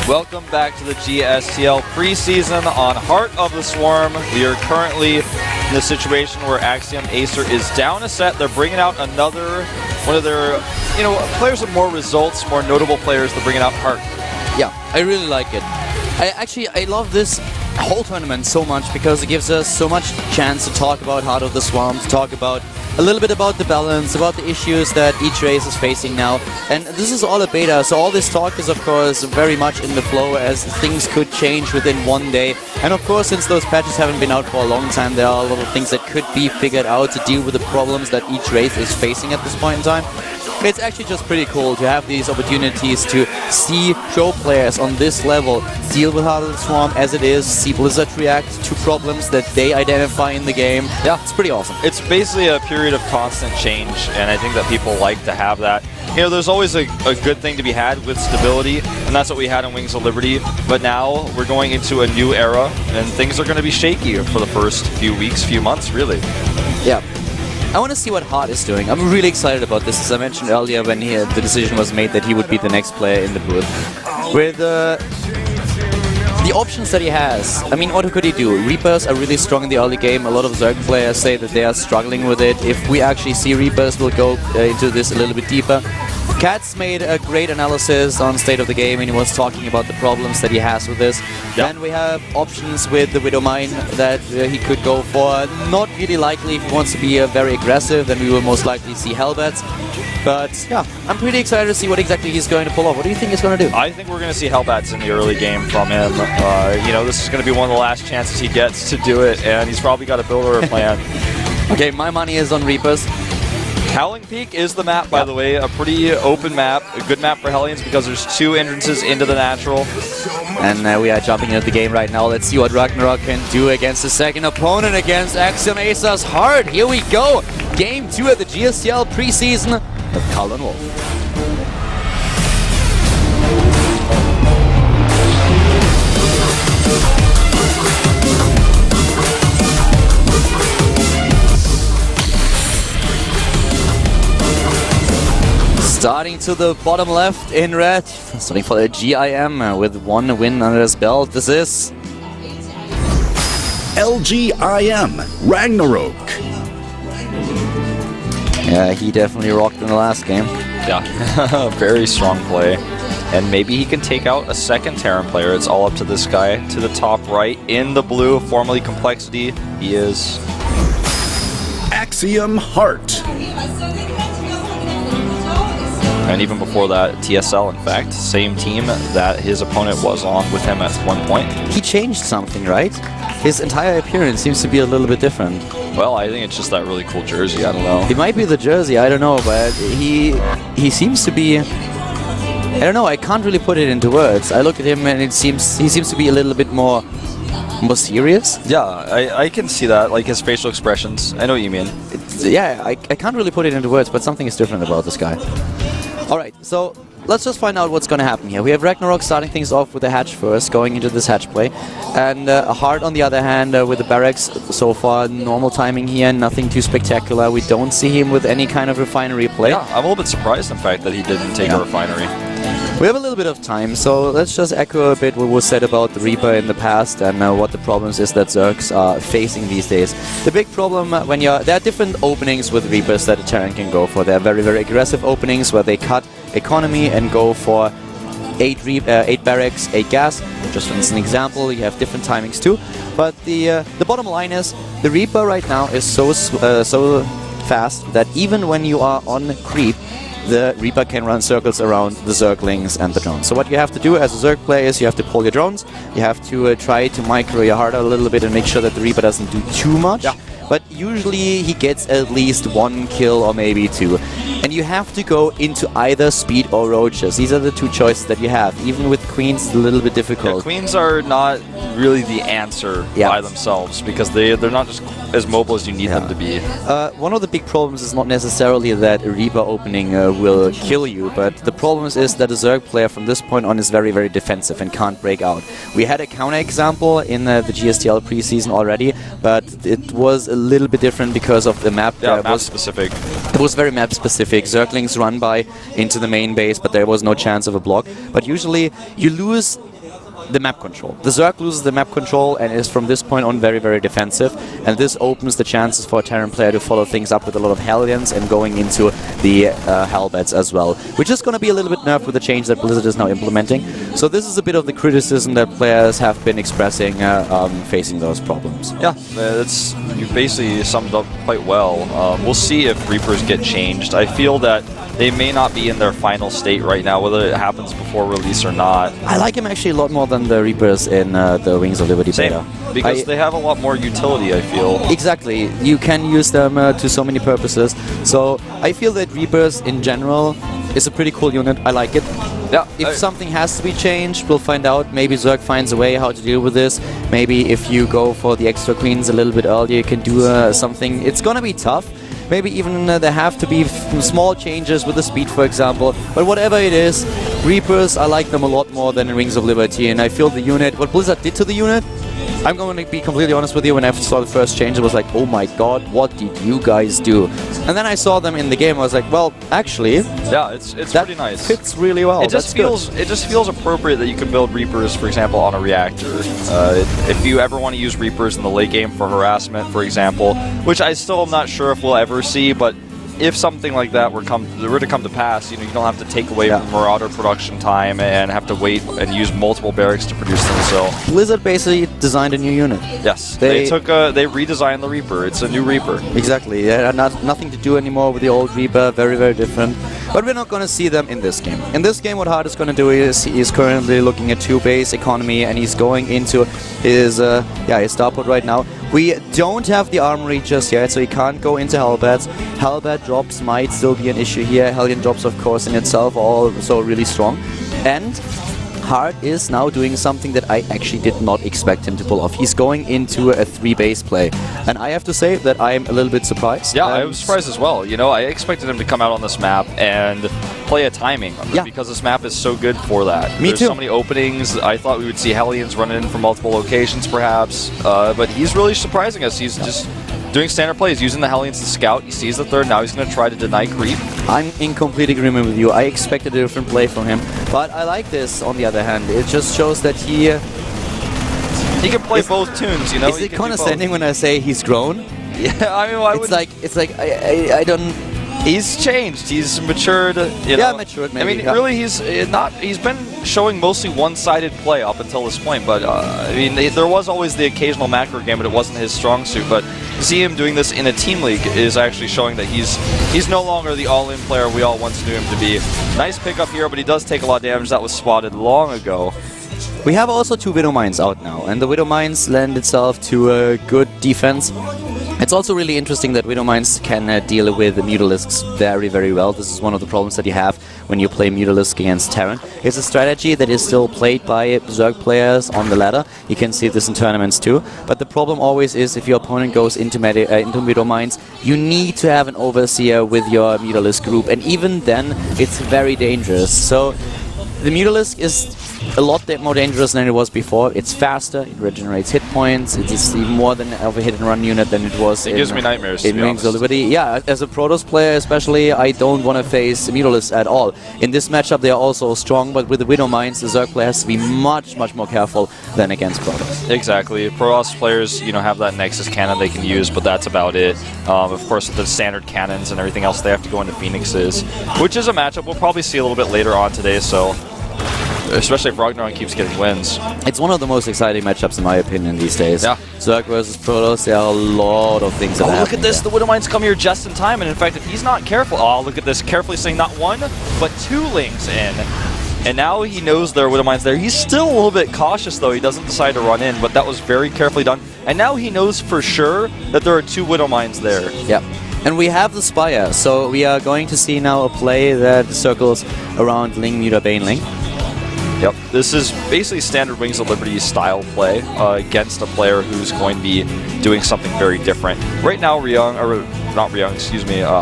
Welcome back to the GSTL Pre-Season on Heart of the Swarm. We are currently in a situation where Axiom-Acer is down a set. They're bringing out another one of their, players with more results, more notable players. They're bringing out Heart. Yeah, I really like it. I love this whole tournament so much because it gives us so much chance to talk about Heart of the Swarm, to talk about a little bit about the balance, about the issues that each race is facing now. And this is all a beta, so all this talk is of course very much in the flow as things could change within one day. And of course, since those patches haven't been out for a long time, there are a lot of things that could be figured out to deal with the problems that each race is facing at this point in time. It's actually just pretty cool to have these opportunities to see pro players on this level deal with Heart of the Swarm as it is, see Blizzard react to problems that they identify in the game. Yeah, it's pretty awesome. It's basically a period of constant change, and I think that people like to have that. There's always a good thing to be had with stability, and that's what we had in Wings of Liberty. But now we're going into a new era, and things are going to be shaky for the first few weeks, few months, really. Yeah. I want to see what Heart is doing. I'm really excited about this, as I mentioned earlier when the decision was made that he would be the next player in the booth. With the options that he has, I mean, what could he do? Reapers are really strong in the early game. A lot of Zerg players say that they are struggling with it. If we actually see Reapers, we'll go into this a little bit deeper. Katz made a great analysis on State of the Game, and he was talking about the problems that he has with this. Yep. Then we have options with the Widow Mine that he could go for. Not really likely if he wants to be very aggressive, then we will most likely see Hellbats. But yeah, I'm pretty excited to see what exactly he's going to pull off. What do you think he's going to do? I think we're going to see Hellbats in the early game from him. This is going to be one of the last chances he gets to do it, and he's probably got a build or a plan. Okay, my money is on Reapers. Howling Peak is the map, by the way. A pretty open map, a good map for Hellions because there's two entrances into the natural. And we are jumping into the game right now. Let's see what Ragnarok can do against the second opponent, against Axiom-Acer's Heart. Here we go. Game 2 at the GSTL Pre-Season with Karl and Wolf. Starting to the bottom left in red, starting for the GIM with one win under his belt. This is LGIM, Ragnarok. Yeah, he definitely rocked in the last game. Yeah, very strong play. And maybe he can take out a second Terran player. It's all up to this guy to the top right in the blue, formerly Complexity. He is Axiom Heart. And even before that, TSL, in fact, same team that his opponent was on with him at one point. He changed something, right? His entire appearance seems to be a little bit different. Well, I think it's just that really cool jersey, I don't know. It might be the jersey, I don't know, but he seems to be... I don't know, I can't really put it into words. I look at him and he seems to be a little bit more serious. Yeah, I can see that, like his facial expressions. I know what you mean. I can't really put it into words, but something is different about this guy. Alright, so let's just find out what's going to happen here. We have Ragnarok starting things off with a hatch first, going into this hatch play. And a Heart on the other hand with the barracks. So far, normal timing here, nothing too spectacular. We don't see him with any kind of refinery play. Yeah, I'm a little bit surprised in fact that he didn't take a refinery. We have a little bit of time, so let's just echo a bit what was said about the Reaper in the past and what the problems is that Zergs are facing these days. The big problem when there are different openings with Reapers that a Terran can go for. There are very, very aggressive openings where they cut economy and go for 8 barracks, 8 gas. Just as an example, you have different timings too. But the bottom line is, the Reaper right now is so fast that even when you are on creep, the Reaper can run circles around the Zerglings and the drones. So what you have to do as a Zerg player is you have to pull your drones, you have to try to micro your Heart a little bit and make sure that the Reaper doesn't do too much. Yeah. But usually he gets at least 1 kill or maybe 2. And you have to go into either speed or roaches. These are the two choices that you have. Even with queens, it's a little bit difficult. Yeah, queens are not really the answer by themselves because they're not just as mobile as you need them to be. One of the big problems is not necessarily that a Reaper opening will kill you, but the problem is that a Zerg player from this point on is very, very defensive and can't break out. We had a counter example in the GSTL Pre-Season already, but it was a little bit different because of the map. Yeah, map specific. It was very map specific. Zerglings run by into the main base, but there was no chance of a block. But usually you lose the map control. The Zerg loses the map control and is from this point on very, very defensive. And this opens the chances for a Terran player to follow things up with a lot of Hellions and going into the Hellbats as well. Which is going to be a little bit nerfed with the change that Blizzard is now implementing. So this is a bit of the criticism that players have been expressing facing those problems. Yeah, you basically summed up quite well. We'll see if Reapers get changed. I feel that they may not be in their final state right now, whether it happens before release or not. I like him actually a lot more than the Reapers in the Wings of Liberty beta. Because they have a lot more utility, I feel. Exactly. You can use them to so many purposes. So I feel that Reapers in general is a pretty cool unit. I like it. Yeah, if something has to be changed, we'll find out. Maybe Zerg finds a way how to deal with this. Maybe if you go for the extra queens a little bit earlier, you can do something. It's gonna be tough. Maybe even there have to be small changes with the speed, for example. But whatever it is, Reapers, I like them a lot more than in Wings of Liberty. And I feel the unit, what Blizzard did to the unit, I'm going to be completely honest with you, when I saw the first change, it was like, oh my god, what did you guys do? And then I saw them in the game, I was like, well, actually... Yeah, it's pretty nice. Fits really well. It just feels appropriate that you can build Reapers, for example, on a reactor. If you ever want to use Reapers in the late game for harassment, for example, which I still am not sure if we'll ever see, but if something like that were to come to pass, you don't have to take away from Marauder production time and have to wait and use multiple barracks to produce them. So Blizzard basically designed a new unit. Yes, they redesigned the Reaper. It's a new Reaper. Exactly. They had nothing to do anymore with the old Reaper. Very, very different. But we're not going to see them in this game. In this game, what Hart is going to do is he's currently looking at 2-base economy, and he's going into his starport right now. We don't have the armory just yet, so he can't go into Hellbats. Hellbat drops might still be an issue here. Hellion drops, of course, in itself are also really strong. And Hart is now doing something that I actually did not expect him to pull off. He's going into a 3-base play. And I have to say that I'm a little bit surprised. Yeah, I was surprised as well. I expected him to come out on this map and play a timing, because this map is so good for that. There's so many openings. I thought we would see Hellions running in from multiple locations, perhaps. But he's really surprising us. He's just doing standard plays, using the Hellions to scout. He sees the third. Now he's going to try to deny creep. I'm in complete agreement with you. I expected a different play from him. But I like this, on the other hand. It just shows that he can play both tunes, Is it condescending when I say he's grown? Yeah, I mean, it's like I don't... He's changed. He's matured. Matured. Maybe. I mean, really, he's been showing mostly one-sided play up until this point. But I mean, there was always the occasional macro game, but it wasn't his strong suit. But to see him doing this in a team league is actually showing that he's no longer the all-in player we all once knew him to be. Nice pickup here, but he does take a lot of damage. That was spotted long ago. We have also 2 Widow Mines out now, and the Widow Mines lend itself to a good defense. It's also really interesting that Widow Mines can deal with the Mutalisks very, very well. This is one of the problems that you have when you play Mutalisk against Terran. It's a strategy that is still played by Zerg players on the ladder. You can see this in tournaments too. But the problem always is if your opponent goes into Widow Mines, you need to have an overseer with your Mutalisk group. And even then, it's very dangerous. So the Mutalisk is a lot more dangerous than it was before. It's faster, it regenerates hit points, it is even more than of a hit-and-run unit than it was. It gives me nightmares, in Wings of Liberty. Yeah, as a Protoss player especially, I don't want to face Mutalisks at all. In this matchup they are also strong, but with the Widow Mines, the Zerg player has to be much, much more careful than against Protoss. Exactly. Protoss players, have that Nexus cannon they can use, but that's about it. Of course, the standard cannons and everything else, they have to go into Phoenixes, which is a matchup we'll probably see a little bit later on today, so... Especially if Ragnarok keeps getting wins. It's one of the most exciting matchups in my opinion these days. Yeah. Zerg versus Protoss, there are a lot of things that happen. Look at this, the Widow Mines come here just in time, and in fact, if he's not careful... Oh, look at this, carefully saying not 1, but 2 links in. And now he knows there are Widow Mines there. He's still a little bit cautious, though. He doesn't decide to run in, but that was very carefully done. And now he knows for sure that there are 2 Widow Mines there. Yep. And we have the Spire, so we are going to see now a play that circles around Ling, Muta, Baneling. Yep, this is basically standard Wings of Liberty style play against a player who's going to be doing something very different. Right now,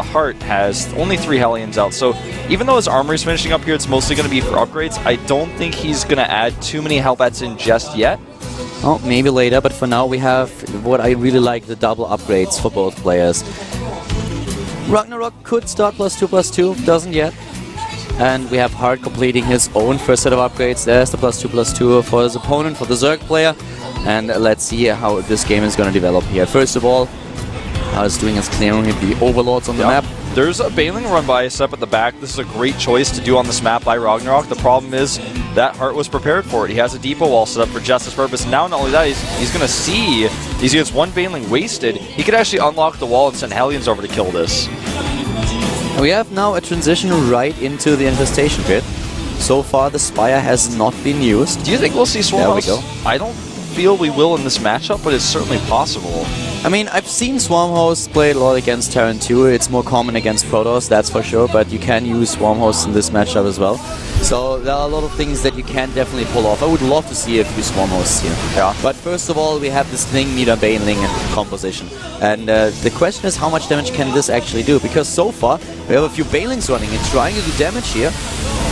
Hart has only 3 Hellions out, so even though his armory is finishing up here, it's mostly going to be for upgrades. I don't think he's going to add too many Hellbats in just yet. Oh, maybe later, but for now we have what I really like, the double upgrades for both players. Ragnarok could start +2/+2, doesn't yet. And we have Hart completing his own first set of upgrades. There's the +2/+2 for his opponent, for the Zerg player. And let's see how this game is going to develop here. First of all, Hart is doing his clearing the overlords on the map. There's a Baneling run by set up at the back. This is a great choice to do on this map by Ragnarok. The problem is that Hart was prepared for it. He has a depot wall set up for just this purpose. And now not only that, he's going to see he gets one Baneling wasted. He could actually unlock the wall and send Hellions over to kill this. We have now a transition right into the infestation pit. So far, the Spire has not been used. Do you think we'll see Swarmhouse? There we go. I don't feel we will in this matchup, but it's certainly possible. I mean, I've seen Swarmhost play a lot against Terran 2. It's more common against Protoss, that's for sure, but you can use Swarmhost in this matchup as well. So there are a lot of things that you can definitely pull off. I would love to see a few Swarmhosts here. Yeah. But first of all, we have this Thing Meter Baneling composition. And the question is, how much damage can this actually do? Because so far, we have a few Banelings running and trying to do damage here.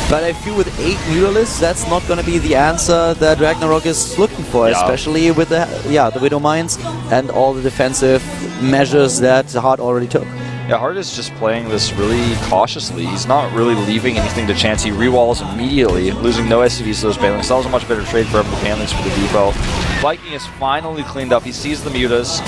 But I feel with 8 Mutalisks, that's not going to be the answer that Ragnarok is looking for, especially with the Widow Mines and all the defensive measures that Hart already took. Yeah, Hart is just playing this really cautiously. He's not really leaving anything to chance. He rewalls immediately, losing no SCVs to those Banelings. That was a much better trade for him, the Banelings for the depot. Viking is finally cleaned up. He sees the Mutas,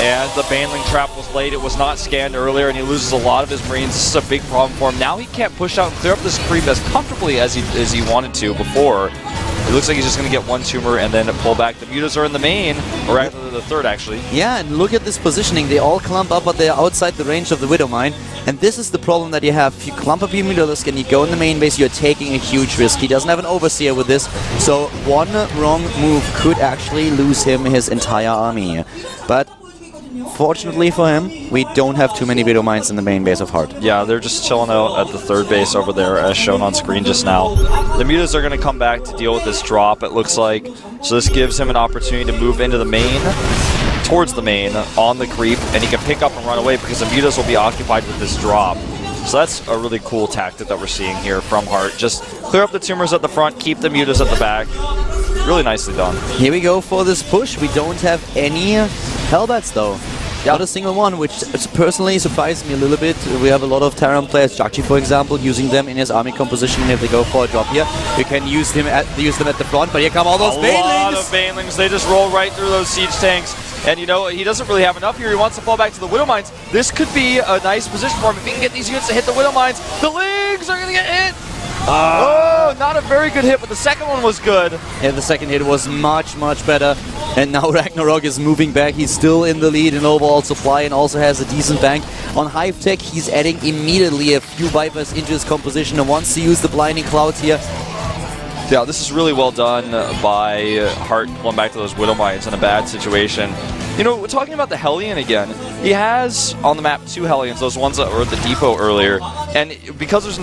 and the Baneling trap was late. It was not scanned earlier, and he loses a lot of his Marines. This is a big problem for him. Now he can't push out and clear up this creep as comfortably as he wanted to before. It looks like he's just going to get one tumor and then pull back. The Mutas are in the main, or rather the third, actually. Yeah, and look at this positioning. They all clump up, but they're outside the range of the Widow Mine. And this is the problem that you have. If you clump up your Mutalisk and you go in the main base, you're taking a huge risk. He doesn't have an Overseer with this, so one wrong move could actually lose him his entire army. But fortunately for him, we don't have too many Widow Mines in the main base of Hart. Yeah, they're just chilling out at the third base over there, as shown on screen just now. The Mutas are going to come back to deal with this drop, it looks like. So this gives him an opportunity to move into the main, towards the main, on the creep, and he can pick up and run away because the Mutas will be occupied with this drop. So that's a really cool tactic that we're seeing here from Hart. Just clear up the tumors at the front, keep the Mutas at the back. Really nicely done. Here we go for this push. We don't have any Hellbats though. Not a single one, which personally surprised me a little bit. We have a lot of Terran players, Jakchi for example, using them in his army composition. And if they go for a drop here, we can use them at the front. But here come all those Banelings! A lot of Banelings. They just roll right through those siege tanks. And you know, he doesn't really have enough here. He wants to fall back to the Widow Mines. This could be a nice position for him. If he can get these units to hit the Widow Mines, the Lings are going to get hit! Oh, not a very good hit, but the second one was good. Yeah, the second hit was much, much better. And now Ragnarok is moving back. He's still in the lead in overall supply and also has a decent bank. On Hive Tech, he's adding immediately a few Vipers into his composition and wants to use the Blinding Clouds here. Yeah, this is really well done by Hart going back to those Widow Mines in a bad situation. You know, we're talking about the Hellion again. He has on the map 2 Hellions, those ones that were at the depot earlier. And because there's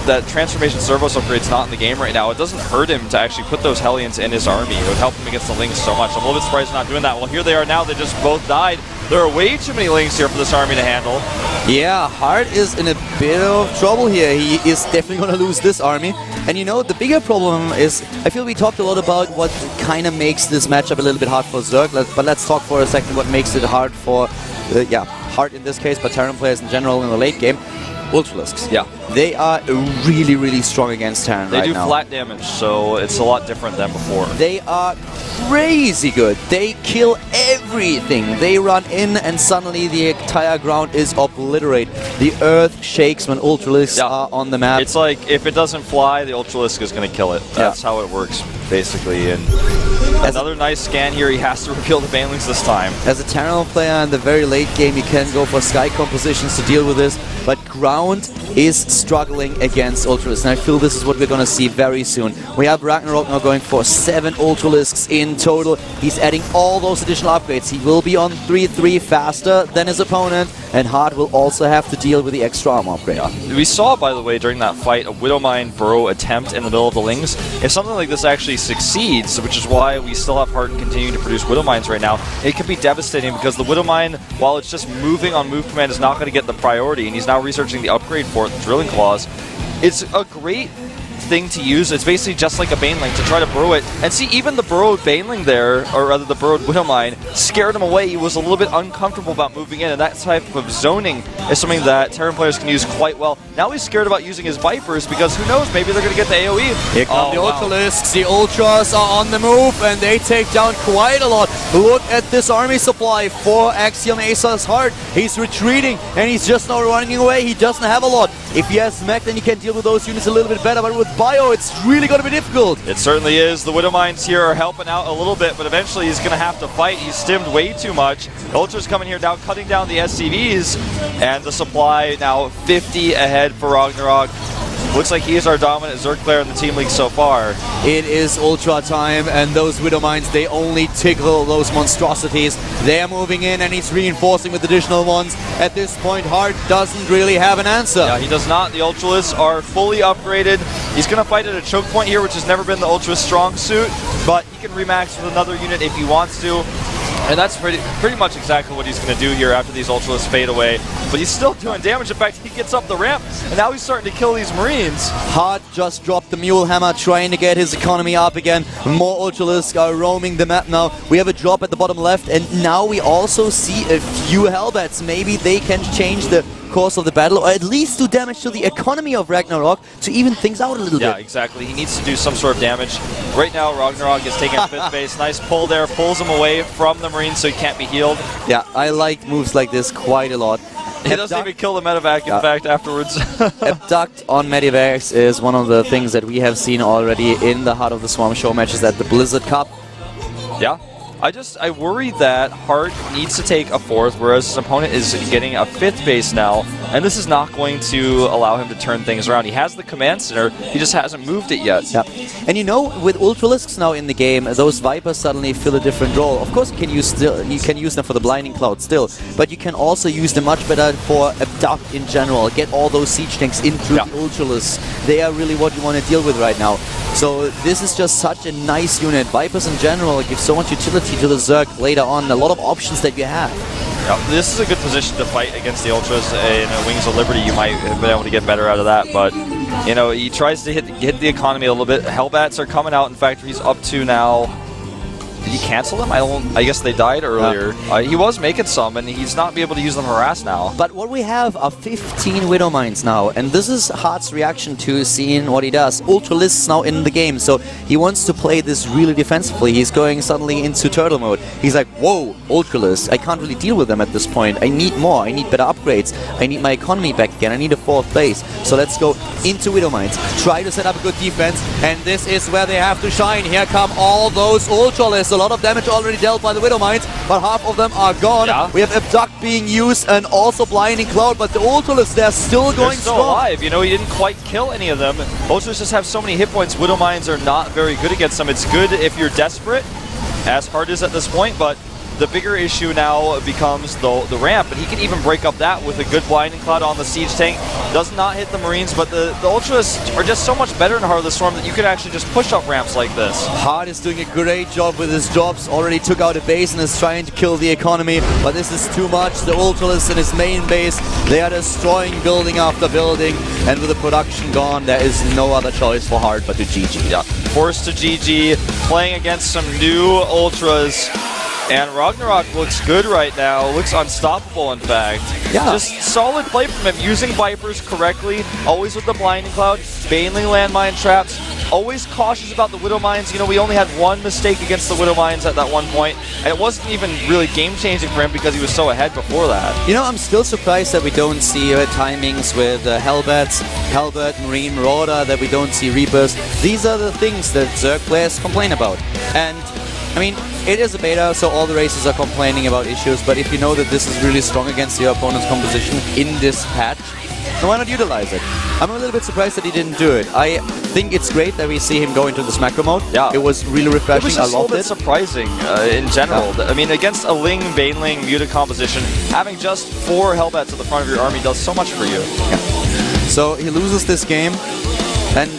that Transformation Servos upgrade's not in the game right now, it doesn't hurt him to actually put those Hellions in his army. It would help him against the Lings so much. I'm a little bit surprised they're not doing that. Well, here they are now. They just both died. There are way too many Lings here for this army to handle. Yeah, Hart is in a bit of trouble here. He is definitely going to lose this army. And you know, the bigger problem is, I feel we talked a lot about what kind of makes this matchup a little bit hard for Zerg, but let's talk for a second what makes it hard for, Hart in this case, but Terran players in general in the late game. Ultralisks. Yeah. They are really, really strong against Terran right now. They do flat damage, so it's a lot different than before. They are crazy good. They kill everything. They run in and suddenly the entire ground is obliterated. The earth shakes when Ultralisks are on the map. It's like, if it doesn't fly, the Ultralisk is going to kill it. That's how it works, basically. And another nice scan here. He has to reveal the Banelings this time. As a Terran player in the very late game, you can go for Sky compositions to deal with this, but ground is struggling against Ultralisks, and I feel this is what we're going to see very soon. We have Ragnarok now going for 7 Ultralisks in total. He's adding all those additional upgrades. He will be on 3-3 faster than his opponent, and Hart will also have to deal with the extra armor upgrade. We saw, by the way, during that fight, a Widowmine burrow attempt in the middle of the Lings. If something like this actually succeeds, which is why we still have Hart continuing to produce Widowmines right now, it can be devastating because the Widowmine, while it's just moving on move command, is not going to get the priority, and he's now researching the upgrade for it, the Drilling Claws. It's a great thing to use. It's basically just like a Baneling to try to burrow it. And see, even the burrowed Baneling there, or rather the burrowed Widowmine, scared him away. He was a little bit uncomfortable about moving in, and that type of zoning is something that Terran players can use quite well. Now he's scared about using his Vipers because who knows, maybe they're going to get the AoE. Here come the Ultralisks. The Ultras are on the move, and they take down quite a lot. Look at this army supply for Axiom-Acer's heart. He's retreating, and he's just now running away. He doesn't have a lot. If he has mech, then he can deal with those units a little bit better, but with Bio, it's really going to be difficult. It certainly is. The Widowmines here are helping out a little bit, but eventually he's going to have to fight. He's stimmed way too much. Ultra's coming here now, cutting down the SCVs, and the supply now 50 ahead for Ragnarok. Looks like he is our dominant Zerg player in the Team League so far. It is Ultra time, and those Widowmines, they only tickle those monstrosities. They're moving in, and he's reinforcing with additional ones. At this point, Hart doesn't really have an answer. Yeah, he does not. The Ultralisks are fully upgraded. He's going to fight at a choke point here, which has never been the Ultra's strong suit, but he can remax with another unit if he wants to. And that's pretty much exactly what he's going to do here after these Ultralisks fade away. But he's still doing damage. In fact, he gets up the ramp, and now he's starting to kill these Marines. Hart just dropped the Mule Hammer, trying to get his economy up again. More Ultralisks are roaming the map now. We have a drop at the bottom left, and now we also see a few Hellbats. Maybe they can change the course of the battle, or at least do damage to the economy of Ragnarok to even things out a little bit. Yeah, exactly. He needs to do some sort of damage. Right now, Ragnarok is taking 5th base. Nice pull there, pulls him away from the Marines so he can't be healed. Yeah, I like moves like this quite a lot. He doesn't even kill the medevac, in fact, afterwards. Abduct on medivacs is one of the things that we have seen already in the Heart of the Swarm show matches at the Blizzard Cup. Yeah. I worry that Hart needs to take a 4th, whereas his opponent is getting a 5th base now, and this is not going to allow him to turn things around. He has the command center, he just hasn't moved it yet. Yeah. And you know, with Ultralisks now in the game, those Vipers suddenly fill a different role. Of course, you can use them for the Blinding Cloud still, but you can also use them much better for Abduct in general. Get all those siege tanks into the Ultralisks. They are really what you want to deal with right now. So this is just such a nice unit. Vipers in general give so much utility to the Zerg later on. A lot of options that you have. Yeah, this is a good position to fight against the Ultras. In Wings of Liberty, you might have been able to get better out of that, but you know, he tries to hit the economy a little bit. Hellbats are coming out. In fact, he's up to now. Did he cancel them? I guess they died earlier. He was making some, and he's not be able to use them harass now. But what we have are 15 Widowmines now, and this is Hart's reaction to seeing what he does. Ultralisks now in the game, so he wants to play this really defensively. He's going suddenly into turtle mode. He's like, whoa, Ultralisks, I can't really deal with them at this point. I need more, I need better upgrades. I need my economy back again, I need a 4th base. So let's go into Widowmines, try to set up a good defense, and this is where they have to shine. Here come all those Ultralisks. A lot of damage already dealt by the Widowmines, but half of them are gone. Yeah. We have Abduct being used and also Blinding Cloud, but the Ultralisks, they're still going strong. Alive. You know, he didn't quite kill any of them. Ultras just have so many hit points. Widowmines are not very good against them. It's good if you're desperate, as Hart is at this point, but the bigger issue now becomes the ramp, and he can even break up that with a good Blinding Cloud on the Siege Tank. Does not hit the Marines, but the Ultras are just so much better in Heart of the Storm that you can actually just push up ramps like this. Hart is doing a great job with his drops, already took out a base and is trying to kill the economy, but this is too much. The Ultralisks in his main base, they are destroying building after building, and with the production gone, there is no other choice for Hart but to GG. Yeah, forced to GG, playing against some new Ultras. And Ragnarok looks good right now, looks unstoppable in fact. Yeah. Just solid play from him, using Vipers correctly, always with the Blinding Cloud, Baneling landmine traps, always cautious about the Widowmines. You know, we only had one mistake against the Widowmines at that one point, and it wasn't even really game-changing for him because he was so ahead before that. You know, I'm still surprised that we don't see timings with Hellbats, Hellbat, Marine, Marauder, that we don't see Reapers. These are the things that Zerg players complain about. And I mean, it is a beta, so all the races are complaining about issues, but if you know that this is really strong against your opponent's composition in this patch, then why not utilize it? I'm a little bit surprised that he didn't do it. I think it's great that we see him go into this macro mode. Yeah. It was really refreshing. It was just a little bit surprising in general. Yeah. I mean, against a Ling, Baneling, muted composition, having just 4 Hellbats at the front of your army does so much for you. Yeah. So he loses this game, and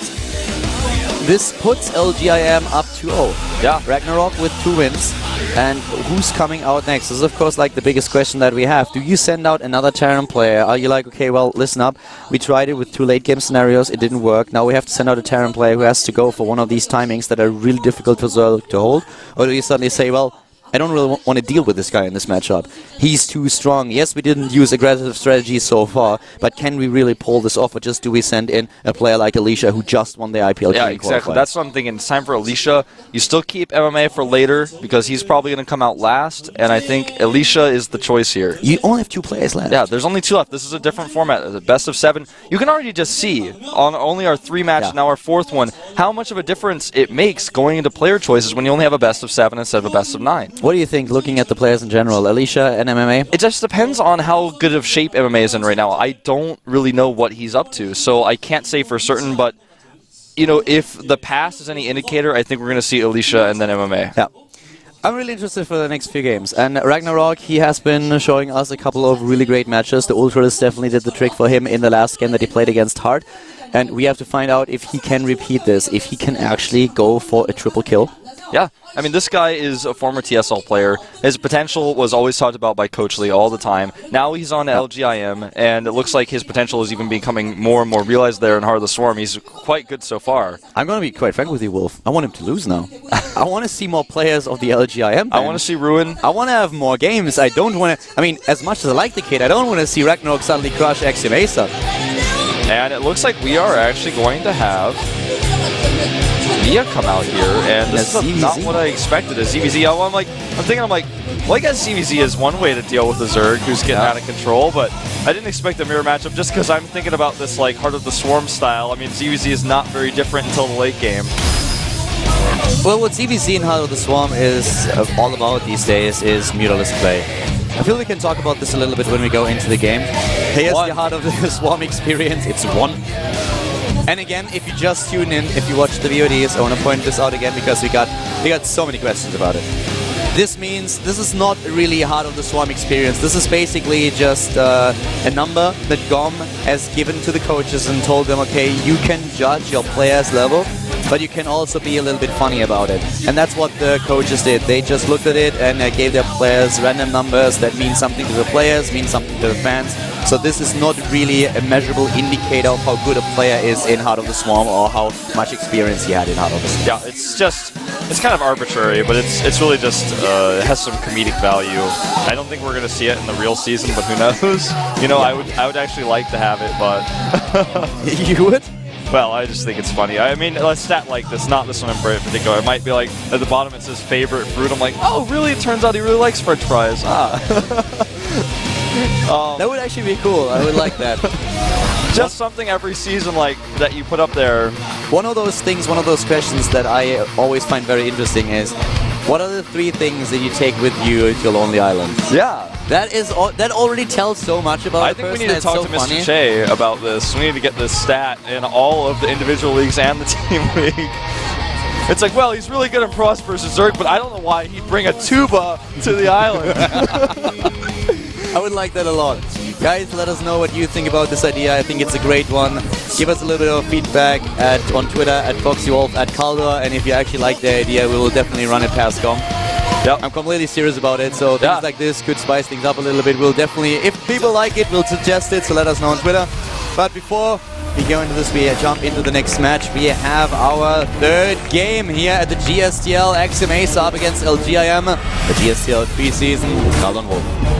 this puts LGIM up 2-0. Yeah. Ragnarok with 2 wins. And who's coming out next? This is, of course, like the biggest question that we have. Do you send out another Terran player? Are you like, okay, well, listen up. We tried it with 2 late game scenarios. It didn't work. Now we have to send out a Terran player who has to go for one of these timings that are really difficult for Zerg to hold. Or do you suddenly say, well, I don't really want to deal with this guy in this matchup. He's too strong. Yes, we didn't use aggressive strategies so far, but can we really pull this off, or just do we send in a player like Alicia who just won the IPL? Yeah, exactly. That's what I'm thinking. It's time for Alicia. You still keep MMA for later because he's probably going to come out last, and I think Alicia is the choice here. You only have 2 players left. Yeah, there's only 2 left. This is a different format. The best of 7. You can already just see on only our 3 matches, now our 4th one, how much of a difference it makes going into player choices when you only have a best of 7 instead of a best of 9. What do you think, looking at the players in general, Alicia and MMA? It just depends on how good of shape MMA is in right now. I don't really know what he's up to, so I can't say for certain, but you know, if the past is any indicator, I think we're going to see Alicia and then MMA. Yeah. I'm really interested for the next few games. And Ragnarok, he has been showing us a couple of really great matches. The Ultras definitely did the trick for him in the last game that he played against Hart. And we have to find out if he can repeat this, if he can actually go for a triple kill. Yeah, I mean, this guy is a former TSL player. His potential was always talked about by Coach Lee all the time. Now he's on LGIM, and it looks like his potential is even becoming more and more realized there in Heart of the Swarm. He's quite good so far. I'm going to be quite frank with you, Wolf. I want him to lose now. I want to see more players of the LGIM. I want to see Ruin. I want to have more games. I don't want to... I mean, as much as I like the kid, I don't want to see Ragnarok suddenly crush Axiom-Acer. And it looks like we are actually going to have Mia come out here, and this is not what I expected as ZVZ. I'm thinking, well, I guess ZVZ is one way to deal with the Zerg who's getting out of control, but I didn't expect a mirror matchup just because I'm thinking about this like Heart of the Swarm style. I mean, ZVZ is not very different until the late game. Well, what ZVZ and Heart of the Swarm is all about these days is mirrorless play. I feel we can talk about this a little bit when we go into the game. Here's the Heart of the Swarm experience. It's 1. And again, if you just tune in, if you watch the VODs, I want to point this out again because we got so many questions about it. This means this is not really a Heart of the Swarm experience. This is basically just a number that GOM has given to the coaches and told them, okay, you can judge your player's level, but you can also be a little bit funny about it. And that's what the coaches did. They just looked at it and gave their players random numbers that mean something to the players, mean something to the fans. So this is not really a measurable indicator of how good a player is in Heart of the Swarm or how much experience he had in Heart of the Swarm. Yeah, it's kind of arbitrary, but it's really just, it has some comedic value. I don't think we're going to see it in the real season, but who knows? You know, I would actually like to have it, but... You would? Well, I just think it's funny. I mean, a stat like this, not this one in particular, it might be like, at the bottom it says favorite fruit. I'm like, oh, really? It turns out he really likes French fries. That would actually be cool. I would like that. Just something every season like that you put up there. One of those things, one of those questions that I always find very interesting is, what are the 3 things that you take with you to your lonely island? Yeah. That already tells so much about I think we need to talk to Mr. Che about this. We need to get this stat in all of the individual leagues and the team league. It's like, well, he's really good in Pross versus Zerg, but I don't know why he'd bring a tuba to the island. I would like that a lot. Guys, let us know what you think about this idea. I think it's a great one. Give us a little bit of feedback on Twitter @FoxyWolf @Caldor, and if you actually like the idea, we will definitely run it past GOM. Yep. I'm completely serious about it, so things like this could spice things up a little bit. We'll definitely, if people like it, we'll suggest it, so let us know on Twitter. But before we go into this, we jump into the next match. We have our 3rd game here at the GSTL Axiom-Acer up against LGIM, the GSTL Pre-Season with Caldor and Wolf.